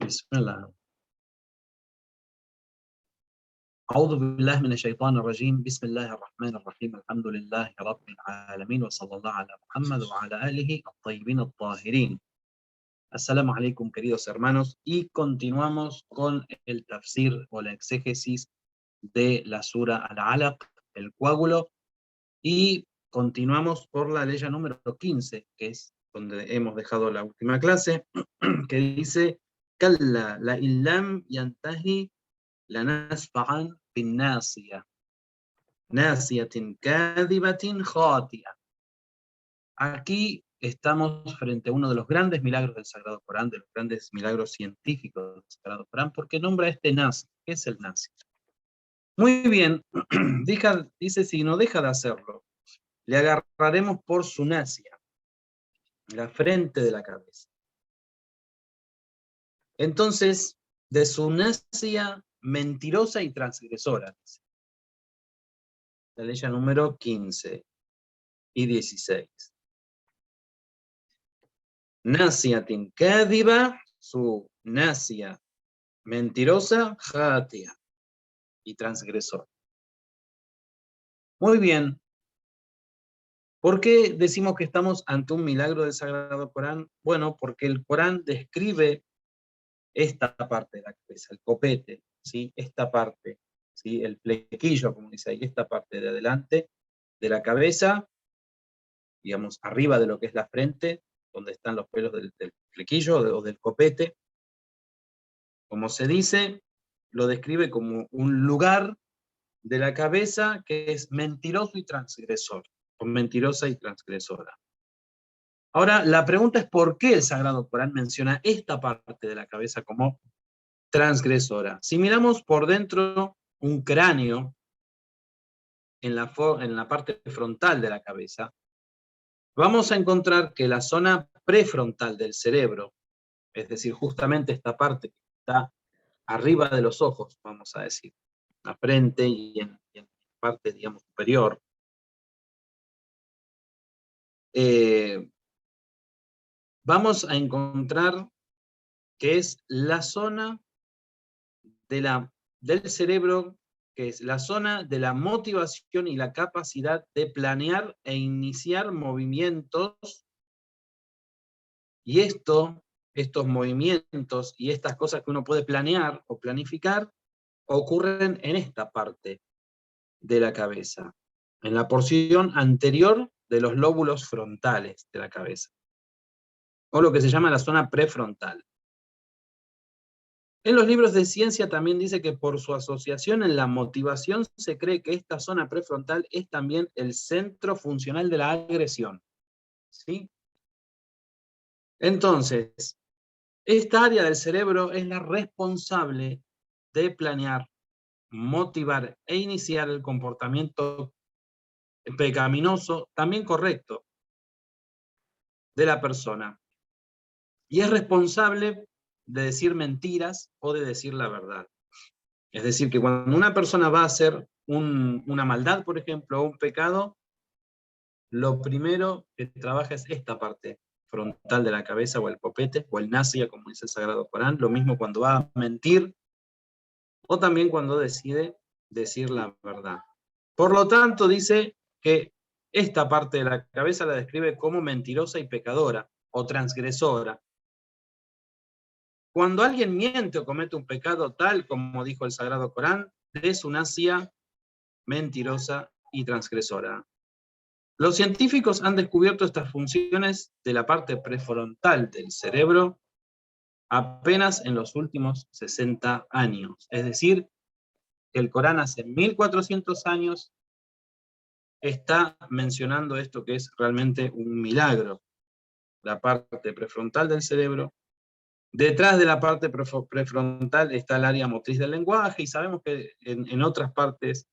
بسم الله. أعوذ بالله من الشيطان الرجيم. بسم الله الرحمن الرحيم. الحمد لله رب العالمين وصلى الله على Muhammad وعلى آله الطيبين الطاهرين. Assalamu alaikum, queridos hermanos, y continuamos con el tafsir o la exégesis de la sura Al-Alaq, el coágulo, y continuamos por la ley número 15, que es donde hemos dejado la última clase, que dice: Kalla la illam yantahi lanasfa'an bin nasiya, nasiyatin kadibatin khati'a. Aquí estamos frente a uno de los grandes milagros del Sagrado Corán, de los grandes milagros científicos del Sagrado Corán, porque nombra a este Nasi. ¿Qué es el Nasi? Muy bien, dice, si no deja de hacerlo, le agarraremos por su nasia, la frente de la cabeza. Entonces, de su nasia mentirosa y transgresora, dice. La ley número 15 y 16. Nasiatin kadiba, su nasia mentirosa, khatia, y transgresor. Muy bien. ¿Por qué decimos que estamos ante un milagro del Sagrado Corán? Bueno, porque el Corán describe esta parte de la cabeza, el copete, ¿sí? Esta parte, ¿sí? El flequillo, como dice ahí, esta parte de adelante de la cabeza, digamos, arriba de lo que es la frente, donde están los pelos del flequillo o del copete. Como se dice, lo describe como un lugar de la cabeza que es mentiroso y transgresor, o mentirosa y transgresora. Ahora, la pregunta es ¿por qué el Sagrado Corán menciona esta parte de la cabeza como transgresora? Si miramos por dentro un cráneo, en la parte frontal de la cabeza, vamos a encontrar que la zona prefrontal del cerebro, es decir, justamente esta parte que está arriba de los ojos, vamos a decir, la frente y en la parte, digamos, superior, vamos a encontrar que es la zona del cerebro, que es la zona de la motivación y la capacidad de planear e iniciar movimientos, y estos movimientos y estas cosas que uno puede planear o planificar, ocurren en esta parte de la cabeza, en la porción anterior de los lóbulos frontales de la cabeza, o lo que se llama la zona prefrontal. En los libros de ciencia también dice que por su asociación en la motivación se cree que esta zona prefrontal es también el centro funcional de la agresión, ¿sí? Entonces, esta área del cerebro es la responsable de planear, motivar e iniciar el comportamiento pecaminoso, también correcto, de la persona. Y es responsable de decir mentiras o de decir la verdad. Es decir, que cuando una persona va a hacer una maldad, por ejemplo, o un pecado, lo primero que trabaja es esta parte frontal de la cabeza, o el copete, o el nasia, como dice el Sagrado Corán. Lo mismo cuando va a mentir, o también cuando decide decir la verdad. Por lo tanto, dice que esta parte de la cabeza la describe como mentirosa y pecadora, o transgresora. Cuando alguien miente o comete un pecado, tal como dijo el Sagrado Corán, es una nasia mentirosa y transgresora. Los científicos han descubierto estas funciones de la parte prefrontal del cerebro apenas en los últimos 60 años. Es decir, el Corán hace 1400 años está mencionando esto, que es realmente un milagro. La parte prefrontal del cerebro. Detrás de la parte prefrontal está el área motriz del lenguaje, y sabemos que en otras partes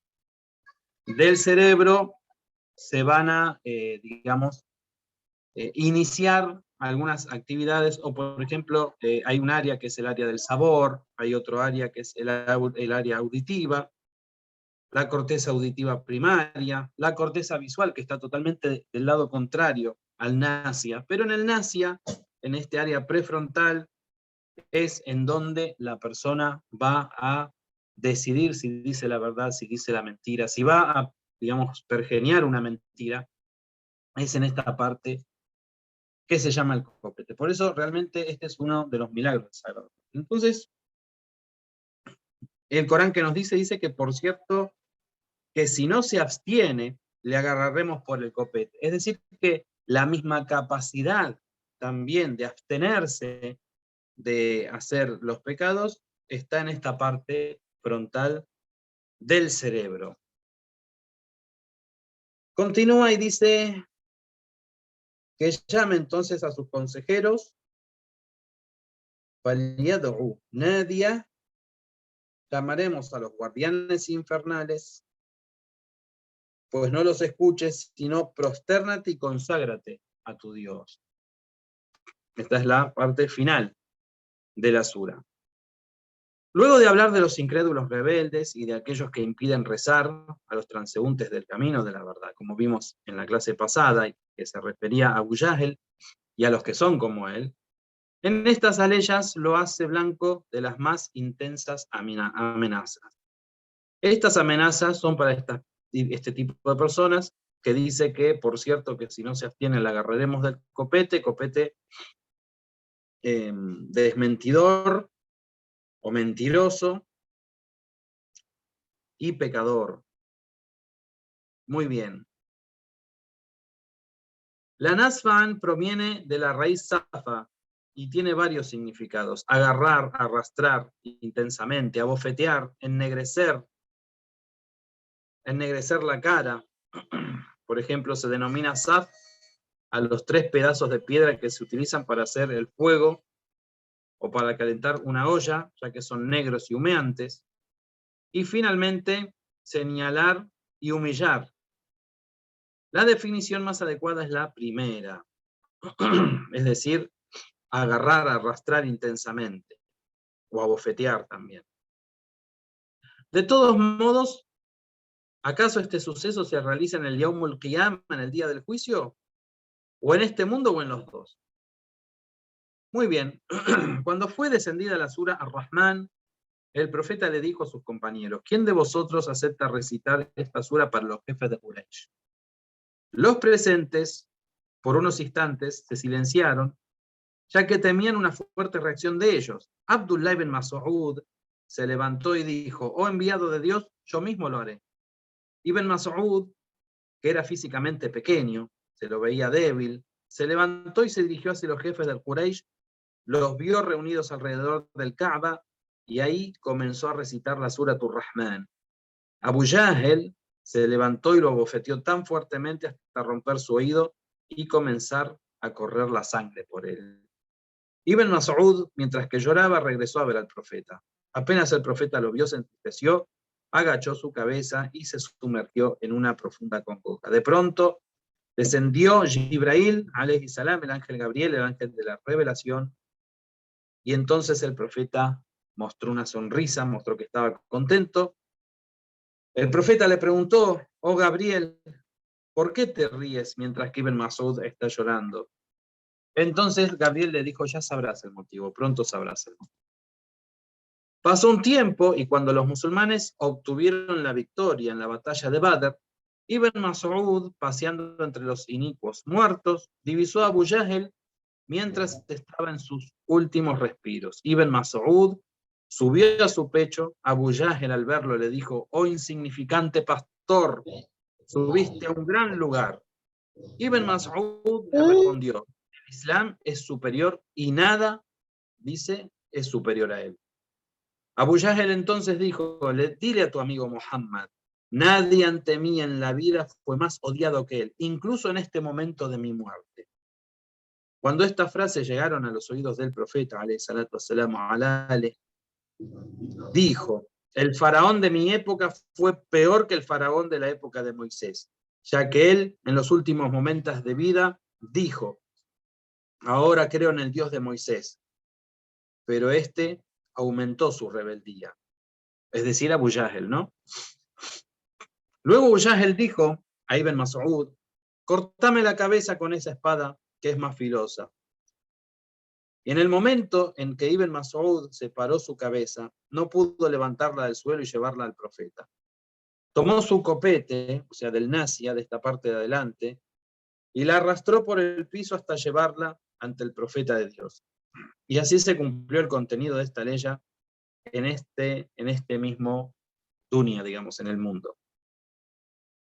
del cerebro se van a, iniciar algunas actividades, o por ejemplo, hay un área que es el área del sabor, hay otro área que es el área auditiva, la corteza auditiva primaria, la corteza visual, que está totalmente del lado contrario al nasia, pero en el nasia, en este área prefrontal, es en donde la persona va a decidir si dice la verdad, si dice la mentira, si va a, digamos, pergeñar una mentira, es en esta parte que se llama el copete. Por eso realmente este es uno de los milagros sagrados. Entonces, el Corán que nos dice que, por cierto, que si no se abstiene, le agarraremos por el copete. Es decir, que la misma capacidad también de abstenerse de hacer los pecados está en esta parte frontal del cerebro. Continúa y dice que llame entonces a sus consejeros, فَلْيَدْعُ نَادِيَ, llamaremos a los guardianes infernales, pues no los escuches, sino prostérnate y conságrate a tu Dios. Esta es la parte final de la sura. Luego de hablar de los incrédulos rebeldes y de aquellos que impiden rezar a los transeúntes del camino de la verdad, como vimos en la clase pasada, y que se refería a Abu Jahl y a los que son como él, en estas aleyas lo hace blanco de las más intensas amenazas. Estas amenazas son para este tipo de personas que dice que, por cierto, que si no se abstienen la agarraremos del copete, desmentidor o mentiroso y pecador. Muy bien. La nasfan proviene de la raíz safa y tiene varios significados: agarrar, arrastrar intensamente, abofetear, ennegrecer la cara. Por ejemplo, se denomina saf a los 3 pedazos de piedra que se utilizan para hacer el fuego o para calentar una olla, ya que son negros y humeantes. Y finalmente, señalar y humillar. La definición más adecuada es la primera, es decir, agarrar, arrastrar intensamente, o abofetear también. De todos modos, ¿acaso este suceso se realiza en el Yaumul Qiyam, en el día del juicio? ¿O en este mundo o en los dos? Muy bien, cuando fue descendida la sura Ar-Rahman, el profeta le dijo a sus compañeros: ¿quién de vosotros acepta recitar esta sura para los jefes de Quraysh? Los presentes, por unos instantes, se silenciaron, ya que temían una fuerte reacción de ellos. Abdullah ibn Mas'ud se levantó y dijo: oh enviado de Dios, yo mismo lo haré. Ibn Mas'ud, que era físicamente pequeño, se lo veía débil, se levantó y se dirigió hacia los jefes del Quraysh, los vio reunidos alrededor del Kaaba, y ahí comenzó a recitar la sura Ar-Rahman. Abu Jahl se levantó y lo abofeteó tan fuertemente hasta romper su oído y comenzar a correr la sangre por él. Ibn Mas'ud, mientras que lloraba, regresó a ver al profeta. Apenas el profeta lo vio, se entristeció, agachó su cabeza y se sumergió en una profunda congoja. De pronto descendió Jibrail, alayhi salam, el ángel Gabriel, el ángel de la revelación, y entonces el profeta mostró una sonrisa, mostró que estaba contento. El profeta le preguntó: oh Gabriel, ¿por qué te ríes mientras que Ibn Mas'ud está llorando? Entonces Gabriel le dijo: ya sabrás el motivo, pronto sabrás el motivo. Pasó un tiempo y cuando los musulmanes obtuvieron la victoria en la batalla de Badr, Ibn Mas'ud, paseando entre los inicuos muertos, divisó a Abu Jahl mientras estaba en sus últimos respiros. Ibn Mas'ud subió a su pecho. Abu Jahl, al verlo, le dijo: oh insignificante pastor, subiste a un gran lugar. Ibn Mas'ud le respondió: el Islam es superior y nada, dice, es superior a él. Abu Jahl entonces dijo: dile a tu amigo Muhammad, nadie ante mí en la vida fue más odiado que él, incluso en este momento de mi muerte. Cuando estas frases llegaron a los oídos del profeta, alayhi salatu wassalam, dijo: el faraón de mi época fue peor que el faraón de la época de Moisés, ya que él, en los últimos momentos de vida, dijo: ahora creo en el Dios de Moisés, pero este aumentó su rebeldía. Es decir, Abu Jahl, ¿no? Luego Abu Jahl dijo a Ibn Mas'ud: cortame la cabeza con esa espada que es más filosa. Y en el momento en que Ibn Mas'ud separó su cabeza, no pudo levantarla del suelo y llevarla al profeta. Tomó su copete, o sea, del nasia, de esta parte de adelante, y la arrastró por el piso hasta llevarla ante el profeta de Dios. Y así se cumplió el contenido de esta ley en este mismo dunya, digamos, en el mundo.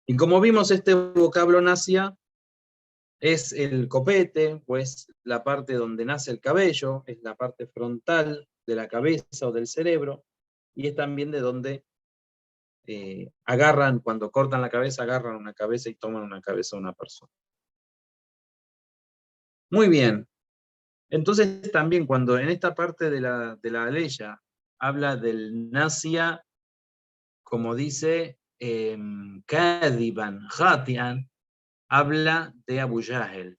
Y como vimos, este vocablo nasia es el copete, pues la parte donde nace el cabello, es la parte frontal de la cabeza o del cerebro, y es también de donde agarran, cuando cortan la cabeza, agarran una cabeza y toman una cabeza a una persona. Muy bien. Entonces también cuando en esta parte de la aleya habla del nasia, como dice, Kadiban, Ghatian, habla de Abu Jahl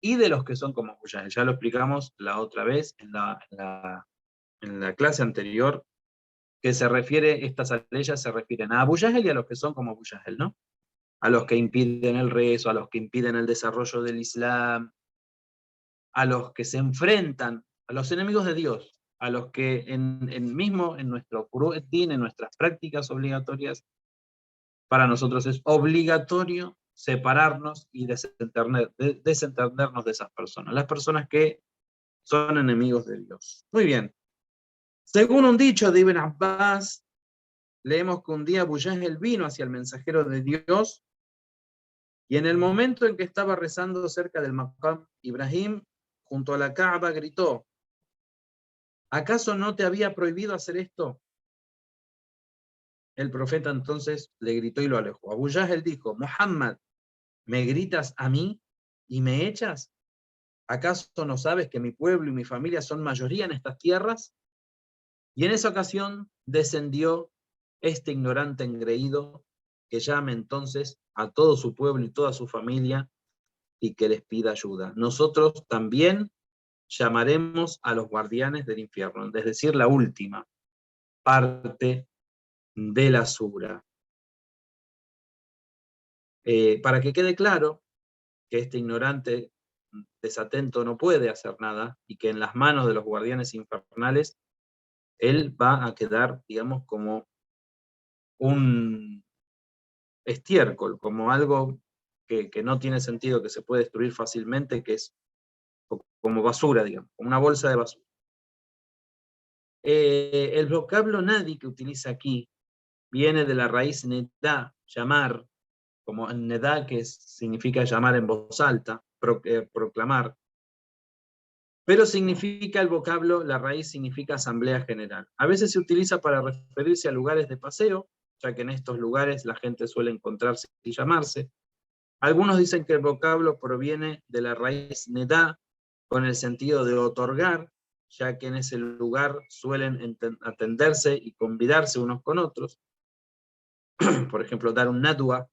y de los que son como Abu Jahl. Ya lo explicamos la otra vez en la clase anterior, que estas aleyas se refieren a Abu Jahl y a los que son como Abu Jahl, ¿no? A los que impiden el rezo, a los que impiden el desarrollo del Islam, a los que se enfrentan, a los enemigos de Dios, a los que mismo en nuestro Qur'an, en nuestras prácticas obligatorias, para nosotros es obligatorio separarnos y desentendernos de esas personas, las personas que son enemigos de Dios. Muy bien. Según un dicho de Ibn Abbas, leemos que un día Abu Jahl vino hacia el mensajero de Dios y en el momento en que estaba rezando cerca del Maqam Ibrahim, junto a la Kaaba, gritó: ¿acaso no te había prohibido hacer esto? El profeta entonces le gritó y lo alejó. Abu Jahl dijo: Muhammad, ¿me gritas a mí y me echas? ¿Acaso no sabes que mi pueblo y mi familia son mayoría en estas tierras? Y en esa ocasión descendió este ignorante engreído que llame entonces a todo su pueblo y toda su familia y que les pida ayuda. Nosotros también llamaremos a los guardianes del infierno, es decir, la última parte de la sura. Para que quede claro que este ignorante desatento no puede hacer nada y que en las manos de los guardianes infernales él va a quedar, digamos, como un estiércol, como algo que no tiene sentido, que se puede destruir fácilmente, que es como basura, digamos, como una bolsa de basura. El vocablo nadi que utiliza aquí viene de la raíz nedá, llamar, como nedá, que significa llamar en voz alta, proclamar, pero significa el vocablo, la raíz significa asamblea general. A veces se utiliza para referirse a lugares de paseo, ya que en estos lugares la gente suele encontrarse y llamarse. Algunos dicen que el vocablo proviene de la raíz nedá, con el sentido de otorgar, ya que en ese lugar suelen atenderse y convidarse unos con otros. Por ejemplo, dar un nadwa,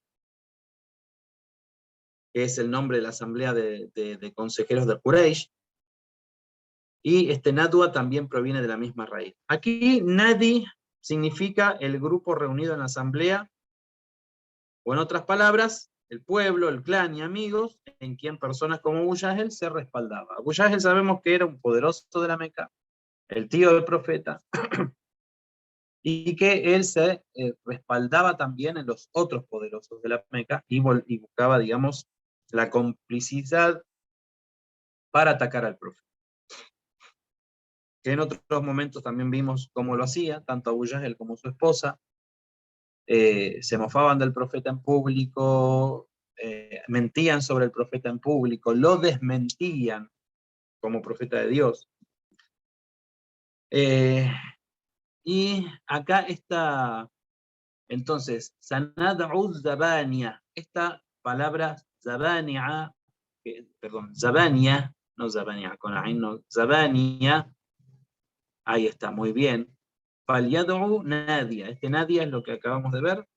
que es el nombre de la asamblea de consejeros de Quraysh, y este nadwa también proviene de la misma raíz. Aquí nadi significa el grupo reunido en la asamblea, o en otras palabras, el pueblo, el clan y amigos, en quien personas como Abu Jahl se respaldaba. Abu Jahl sabemos que era un poderoso de la Meca, el tío del profeta, y que él se respaldaba también en los otros poderosos de la Meca y buscaba, digamos, la complicidad para atacar al profeta. Que en otros momentos también vimos cómo lo hacía, tanto Abu Jahl como su esposa, se mofaban del profeta en público, mentían sobre el profeta en público, lo desmentían como profeta de Dios. Y acá está, entonces, sanad'u zabania, esta palabra zabania, perdón, zabania, no zabania, con la no, zabania, ahí está, muy bien. Falyad'u nadia, este nadia es lo que acabamos de ver.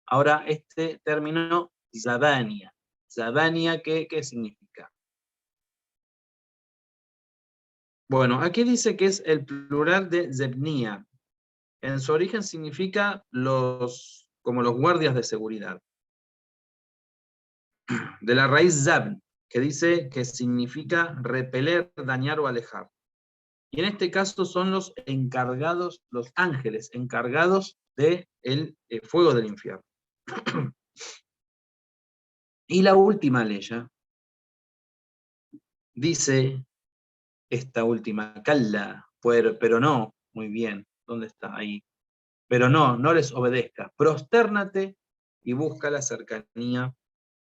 Ahora, este término, zabania. Zabania, ¿qué significa? Bueno, aquí dice que es el plural de zebnia. En su origen significa como los guardias de seguridad. De la raíz zabn, que dice que significa repeler, dañar o alejar. Y en este caso son los encargados, los ángeles encargados del fuego del infierno. Y la última ley dice, esta última, calla, pero no, muy bien, ¿dónde está? Ahí. Pero no, no les obedezcas, prostérnate y busca la cercanía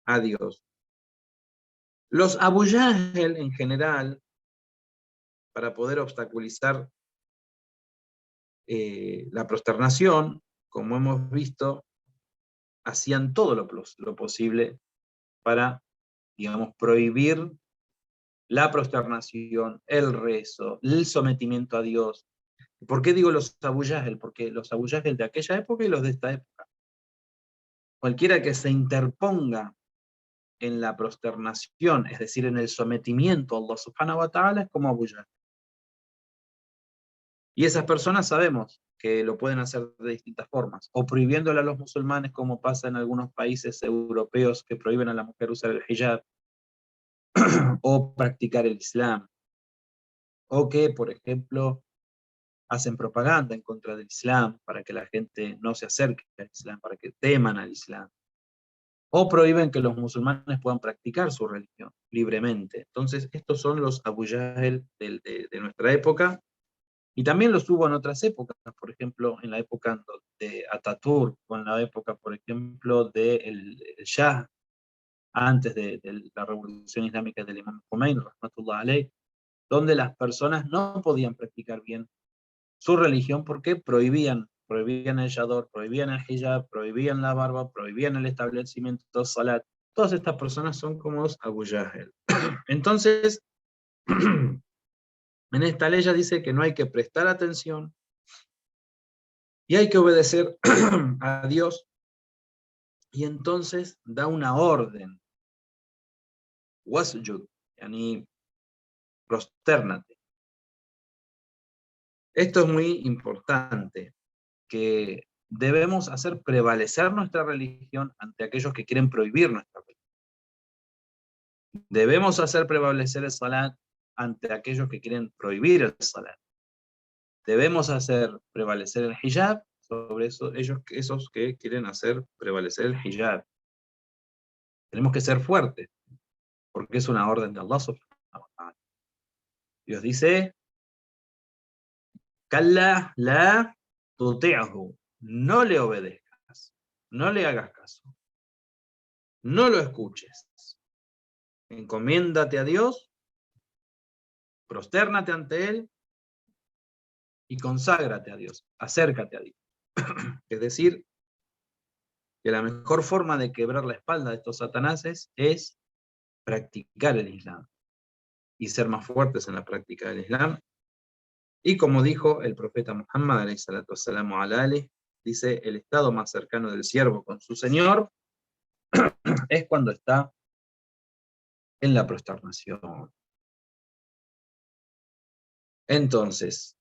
a Dios. Los Abu Jahl en general, para poder obstaculizar la prosternación, como hemos visto, hacían todo lo posible para, digamos, prohibir la prosternación, el rezo, el sometimiento a Dios. ¿Por qué digo los Abu Jahl? Porque los Abu Jahl de aquella época y los de esta época. Cualquiera que se interponga en la prosternación, es decir, en el sometimiento a Allah subhanahu wa ta'ala, es como Abu Jahl. Y esas personas sabemos que lo pueden hacer de distintas formas, o prohibiéndole a los musulmanes, como pasa en algunos países europeos que prohíben a la mujer usar el hijab, o practicar el Islam, o que, por ejemplo, hacen propaganda en contra del Islam para que la gente no se acerque al Islam, para que teman al Islam. O prohíben que los musulmanes puedan practicar su religión libremente. Entonces, estos son los Abu Jahl de nuestra época, y también los hubo en otras épocas, por ejemplo, en la época de Ataturk, o en la época, por ejemplo, del Shah, antes de la revolución islámica del Imam Khomeini, rahmatullah alayh, donde las personas no podían practicar bien su religión porque prohibían el yador, prohibían el hijab, prohibían la barba, prohibían el establecimiento salat. Todas estas personas son como los Abu Jahl. Entonces, en esta ley ya dice que no hay que prestar atención y hay que obedecer a Dios, y entonces da una orden. Wasjud, yani prostérnate. Esto es muy importante, que debemos hacer prevalecer nuestra religión ante aquellos que quieren prohibir nuestra religión. Debemos hacer prevalecer el salat ante aquellos que quieren prohibir el salat. Debemos hacer prevalecer el hijab sobre esos que quieren hacer prevalecer el hijab. Tenemos que ser fuertes, porque es una orden de Allah subhanahu wa ta'ala. Dios dice, Kalla la tuti'hu, no le obedezcas, no le hagas caso, no lo escuches. Encomiéndate a Dios, prostérnate ante Él y conságrate a Dios, acércate a Dios. Es decir, que la mejor forma de quebrar la espalda de estos satanáses es practicar el Islam y ser más fuertes en la práctica del Islam. Y como dijo el profeta Muhammad, alayhi salatu wassalamu ala alihi, dice, el estado más cercano del siervo con su Señor es cuando está en la prosternación. Entonces,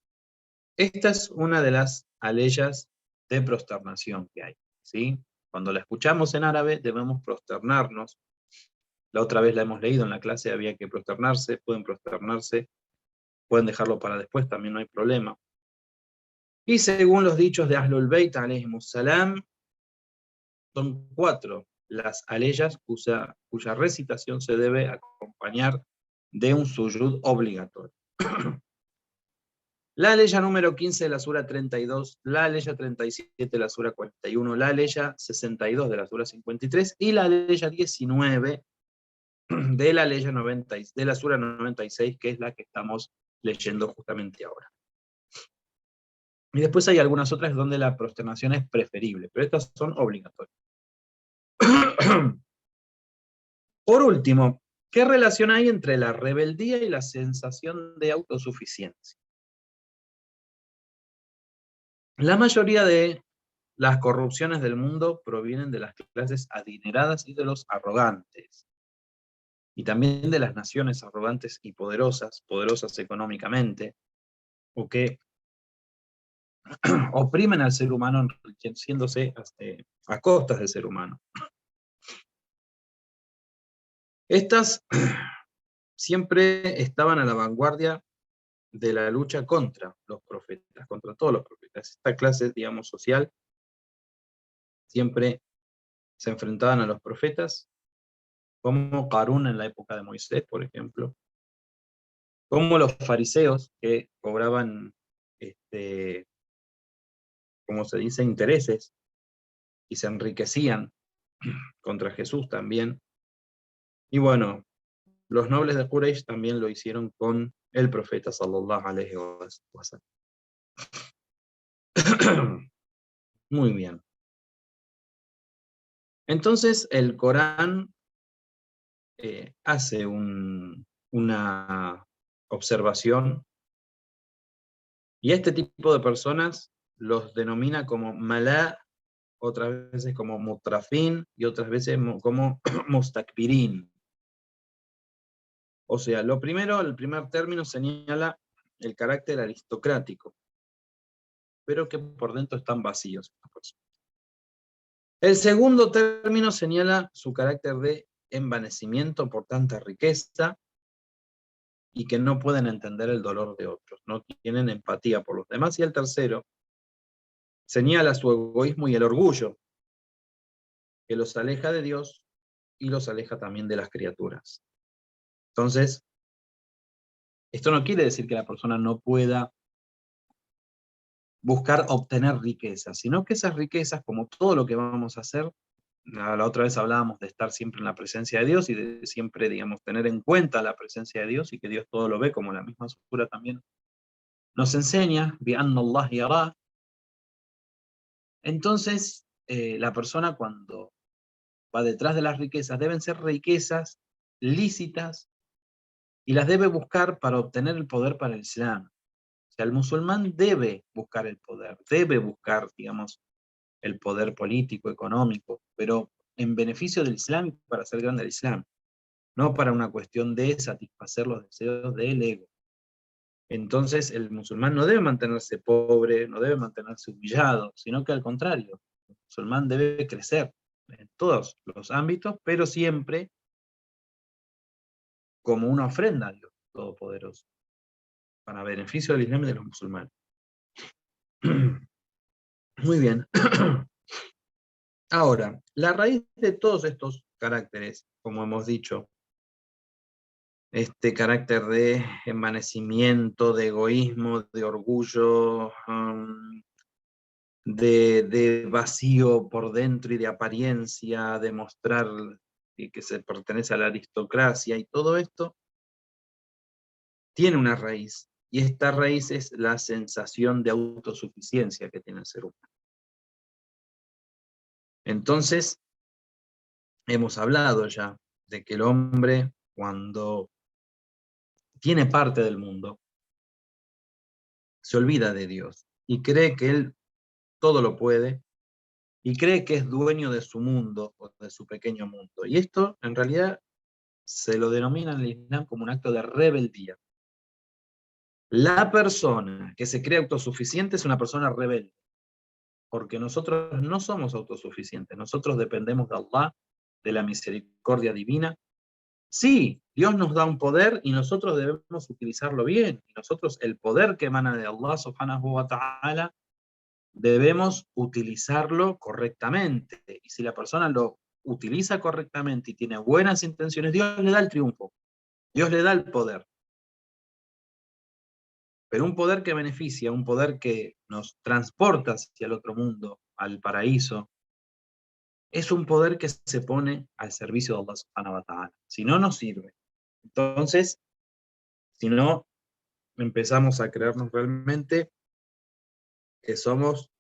esta es una de las aleyas de prosternación que hay, ¿sí? Cuando la escuchamos en árabe debemos prosternarnos. La otra vez la hemos leído en la clase, había que prosternarse, pueden prosternarse, pueden dejarlo para después, también no hay problema. Y según los dichos de Ahlul Bayt, alayhimus salam, son 4 las aleyas cuya recitación se debe acompañar de un suyud obligatorio. La aleya número 15 de la sura 32, la aleya 37 de la sura 41, la aleya 62 de la sura 53 y la aleya 19 de la aleya 90, de la sura 96, que es la que estamos leyendo justamente ahora. Y después hay algunas otras donde la prosternación es preferible, pero estas son obligatorias. Por último, ¿qué relación hay entre la rebeldía y la sensación de autosuficiencia? La mayoría de las corrupciones del mundo provienen de las clases adineradas y de los arrogantes, y también de las naciones arrogantes y poderosas económicamente, o que oprimen al ser humano enriqueciéndose a costas del ser humano. Estas siempre estaban a la vanguardia de la lucha contra los profetas, contra todos los profetas. Esta clase, digamos, social, siempre se enfrentaban a los profetas, como Qarún en la época de Moisés, por ejemplo, como los fariseos que cobraban, como se dice, intereses y se enriquecían contra Jesús también. Y bueno, los nobles de Quraysh también lo hicieron con el profeta sallallahu alaihi wasallam. Muy bien. Entonces el Corán hace una observación y este tipo de personas los denomina como malá, otras veces como mutrafín y otras veces como mustakbirín. O sea, lo primero, el primer término señala el carácter aristocrático, pero que por dentro están vacíos. El segundo término señala su carácter de envanecimiento por tanta riqueza y que no pueden entender el dolor de otros, no tienen empatía por los demás. Y el tercero señala su egoísmo y el orgullo, que los aleja de Dios y los aleja también de las criaturas. Entonces, esto no quiere decir que la persona no pueda buscar obtener riquezas, sino que esas riquezas, como todo lo que vamos a hacer, la otra vez hablábamos de estar siempre en la presencia de Dios y de siempre, digamos, tener en cuenta la presencia de Dios y que Dios todo lo ve, como la misma sura también nos enseña, بِأَنَّ اللَّهَ يَرَى. Entonces, la persona cuando va detrás de las riquezas, deben ser riquezas lícitas y las debe buscar para obtener el poder para el Islam. O sea, el musulmán debe buscar el poder, debe buscar, digamos, el poder político, económico, pero en beneficio del Islam y para hacer grande el Islam, no para una cuestión de satisfacer los deseos del ego. Entonces, el musulmán no debe mantenerse pobre, no debe mantenerse humillado, sino que al contrario, el musulmán debe crecer en todos los ámbitos, pero siempre como una ofrenda a Dios Todopoderoso, para beneficio del Islam y de los musulmanes. Muy bien. Ahora, la raíz de todos estos caracteres, como hemos dicho, este carácter de envanecimiento, de egoísmo, de orgullo, de vacío por dentro y de apariencia, de mostrar que se pertenece a la aristocracia y todo esto, tiene una raíz. Y esta raíz es la sensación de autosuficiencia que tiene el ser humano. Entonces, hemos hablado ya de que el hombre, cuando tiene parte del mundo, se olvida de Dios y cree que Él todo lo puede y cree que es dueño de su mundo o de su pequeño mundo. Y esto, en realidad, se lo denomina en el Islam como un acto de rebeldía. La persona que se cree autosuficiente es una persona rebelde, porque nosotros no somos autosuficientes, nosotros dependemos de Allah, de la misericordia divina. Sí, Dios nos da un poder y nosotros debemos utilizarlo bien. Y nosotros, el poder que emana de Allah subhanahu wa ta'ala, debemos utilizarlo correctamente. Y si la persona lo utiliza correctamente y tiene buenas intenciones, Dios le da el triunfo, Dios le da el poder. Pero un poder que beneficia, un poder que nos transporta hacia el otro mundo, al paraíso, es un poder que se pone al servicio de Allah subhanahu wa ta'ala. Si no, no sirve. Entonces, si no, empezamos a creernos realmente que somos,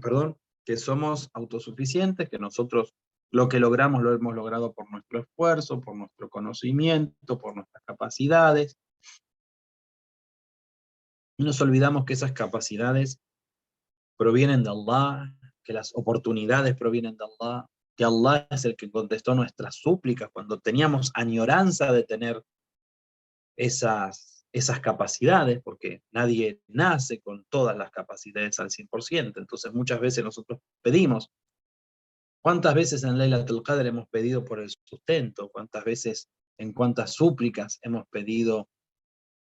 perdón, que somos autosuficientes, que nosotros lo que logramos lo hemos logrado por nuestro esfuerzo, por nuestro conocimiento, por nuestras capacidades. Y nos olvidamos que esas capacidades provienen de Allah, que las oportunidades provienen de Allah, que Allah es el que contestó nuestras súplicas cuando teníamos añoranza de tener esas capacidades, porque nadie nace con todas las capacidades al 100%, entonces muchas veces nosotros pedimos. ¿Cuántas veces en Laylatul Qadr hemos pedido por el sustento? ¿Cuántas veces, en cuántas súplicas hemos pedido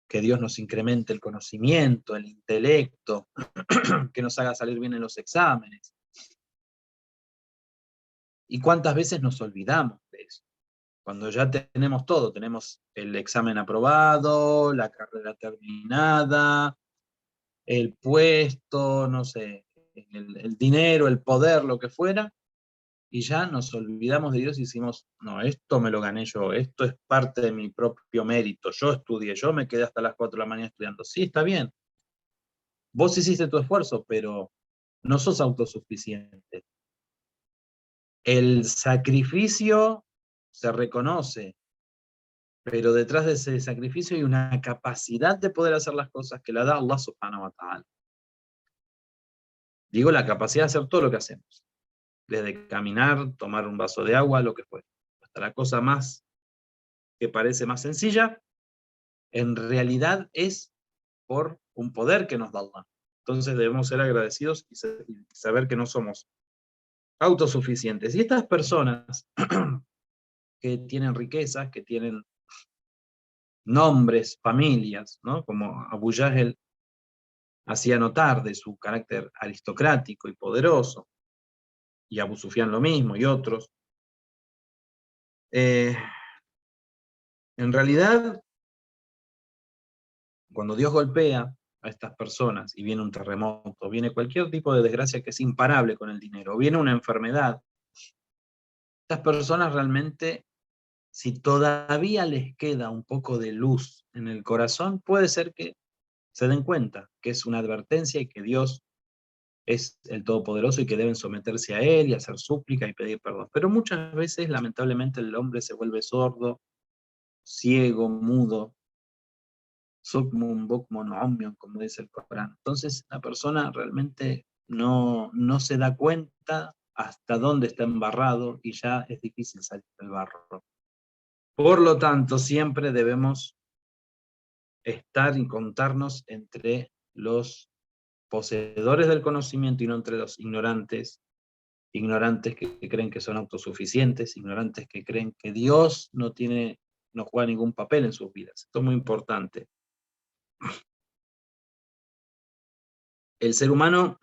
que Dios nos incremente el conocimiento, el intelecto, que nos haga salir bien en los exámenes. ¿Y cuántas veces nos olvidamos de eso? Cuando ya tenemos todo, tenemos el examen aprobado, la carrera terminada, el puesto, no sé, el dinero, el poder, lo que fuera, y ya nos olvidamos de Dios y decimos, no, esto me lo gané yo, esto es parte de mi propio mérito, yo estudié, yo me quedé hasta las 4 de la mañana estudiando. Sí, está bien, vos hiciste tu esfuerzo, pero no sos autosuficiente. El sacrificio se reconoce, pero detrás de ese sacrificio hay una capacidad de poder hacer las cosas que la da Allah subhanahu wa ta'ala. Digo, la capacidad de hacer todo lo que hacemos, desde caminar, tomar un vaso de agua, lo que fuera, hasta la cosa más que parece más sencilla, en realidad es por un poder que nos da Allah. Entonces debemos ser agradecidos y saber que no somos autosuficientes. Y estas personas que tienen riquezas, que tienen nombres, familias, ¿no? Como Abu Jahl hacía notar de su carácter aristocrático y poderoso, y Abu Sufyan lo mismo, y otros. En realidad, cuando Dios golpea a estas personas y viene un terremoto, viene cualquier tipo de desgracia que es imparable con el dinero, viene una enfermedad, estas personas realmente, si todavía les queda un poco de luz en el corazón, puede ser que se den cuenta que es una advertencia y que Dios es el Todopoderoso y que deben someterse a Él y hacer súplica y pedir perdón. Pero muchas veces, lamentablemente, el hombre se vuelve sordo, ciego, mudo, sukmun, bukmun, umyun, como dice el Corán. Entonces, la persona realmente no se da cuenta hasta dónde está embarrado y ya es difícil salir del barro. Por lo tanto, siempre debemos estar y contarnos entre los poseedores del conocimiento y no entre los ignorantes, ignorantes que creen que son autosuficientes, ignorantes que creen que Dios no juega ningún papel en sus vidas. Esto es muy importante. El ser humano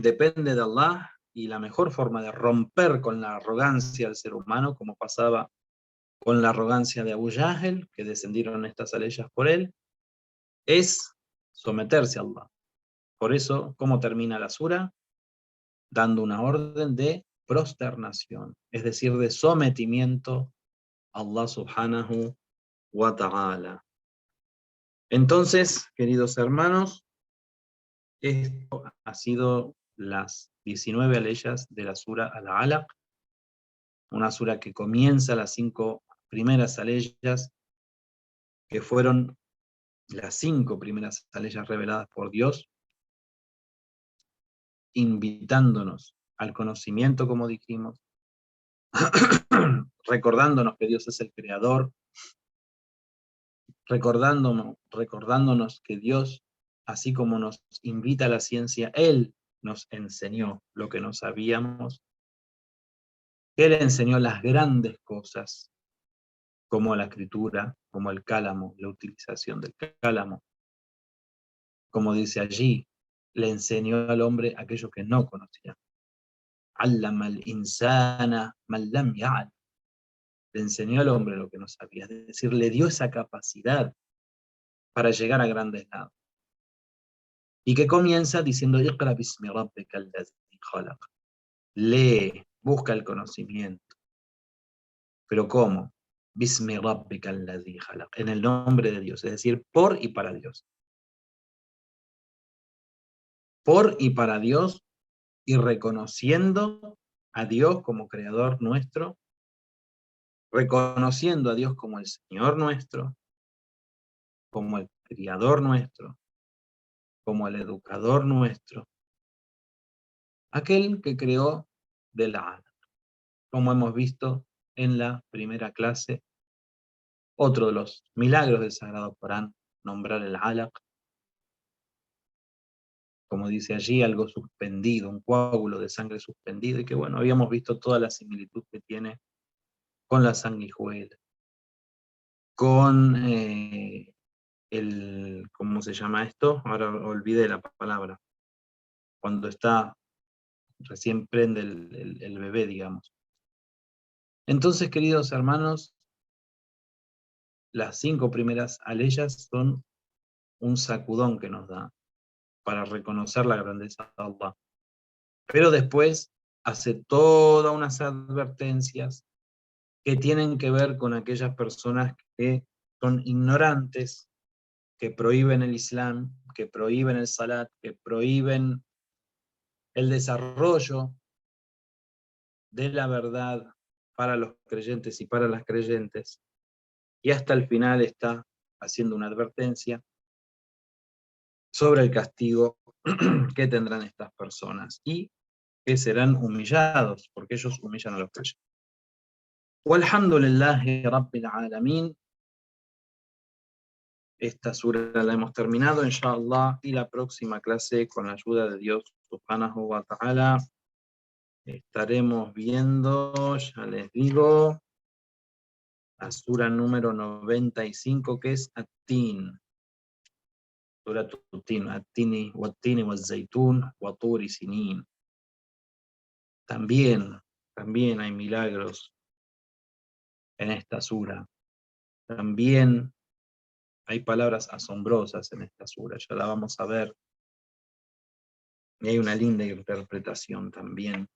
depende de Allah y la mejor forma de romper con la arrogancia del ser humano, como pasaba con la arrogancia de Abu Jahl, que descendieron estas aleyas por él, es someterse a Allah. Por eso, ¿cómo termina la sura? Dando una orden de prosternación, es decir, de sometimiento a Allah subhanahu wa ta'ala. Entonces, queridos hermanos, esto ha sido las 19 aleyas de la sura Al-Alaq, una sura que comienza las 5 primeras aleyas, que fueron las 5 primeras aleyas reveladas por Dios, invitándonos al conocimiento, como dijimos, recordándonos que Dios es el creador, recordándonos que Dios, así como nos invita a la ciencia, Él nos enseñó lo que no sabíamos. Él enseñó las grandes cosas, como la escritura, como el cálamo, la utilización del cálamo. Como dice allí, le enseñó al hombre aquello que no conocía. Allama al-insana man lam ya'lam. Le enseñó al hombre lo que no sabía. Es decir, le dio esa capacidad para llegar a grandes lados. Y que comienza diciendo, Iqra bismi rabbika alladhi khalaq. Lee, busca el conocimiento. ¿Pero cómo? Bismi rabbika alladhi khalaq. En el nombre de Dios, es decir, por y para Dios. Por y para Dios, y reconociendo a Dios como creador nuestro, reconociendo a Dios como el Señor nuestro, como el criador nuestro, como el educador nuestro, aquel que creó del alaq, como hemos visto en la primera clase, otro de los milagros del Sagrado Corán, nombrar el alaq, como dice allí, algo suspendido, un coágulo de sangre suspendido, y que bueno, habíamos visto toda la similitud que tiene con la sanguijuela, con ¿cómo se llama esto? Ahora olvidé la palabra. Cuando recién prende el bebé, digamos. Entonces, queridos hermanos, las 5 primeras aleyas son un sacudón que nos da para reconocer la grandeza de Allah. Pero después hace todas unas advertencias que tienen que ver con aquellas personas que son ignorantes, que prohíben el Islam, que prohíben el Salat, que prohíben el desarrollo de la verdad para los creyentes y para las creyentes. Y hasta el final está haciendo una advertencia sobre el castigo que tendrán estas personas y que serán humillados, porque ellos humillan a los creyentes. Walhamdulillahi Rabbil Alamin. Esta sura la hemos terminado, inshallah, y la próxima clase, con la ayuda de Dios subhanahu wa ta'ala, estaremos viendo, ya les digo, la sura número 95, que es At-Tin. Sura At-Tin, At-Tini, Wat-Tini, Wat-Zaytun, Wa-Turi Sinin. También hay milagros en esta sura. También hay palabras asombrosas en esta sura, ya la vamos a ver. Y hay una linda interpretación también.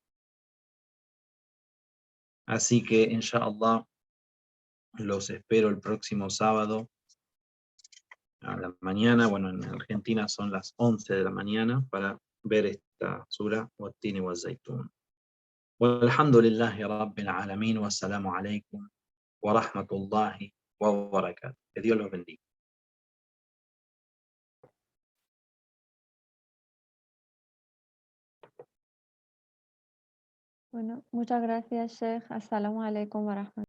Así que, inshallah, los espero el próximo sábado a la mañana. Bueno, en Argentina son las 11 de la mañana para ver esta sura, Wat-Tini Waz-Zaytun. Walhamdulillahi Rabbil Alamin, wassalamu alaikum wa rahmatullahi wa barakatuh. Que Dios los bendiga. Bueno, muchas gracias, Sheikh. Assalamu alaikum wa rahmatullahi.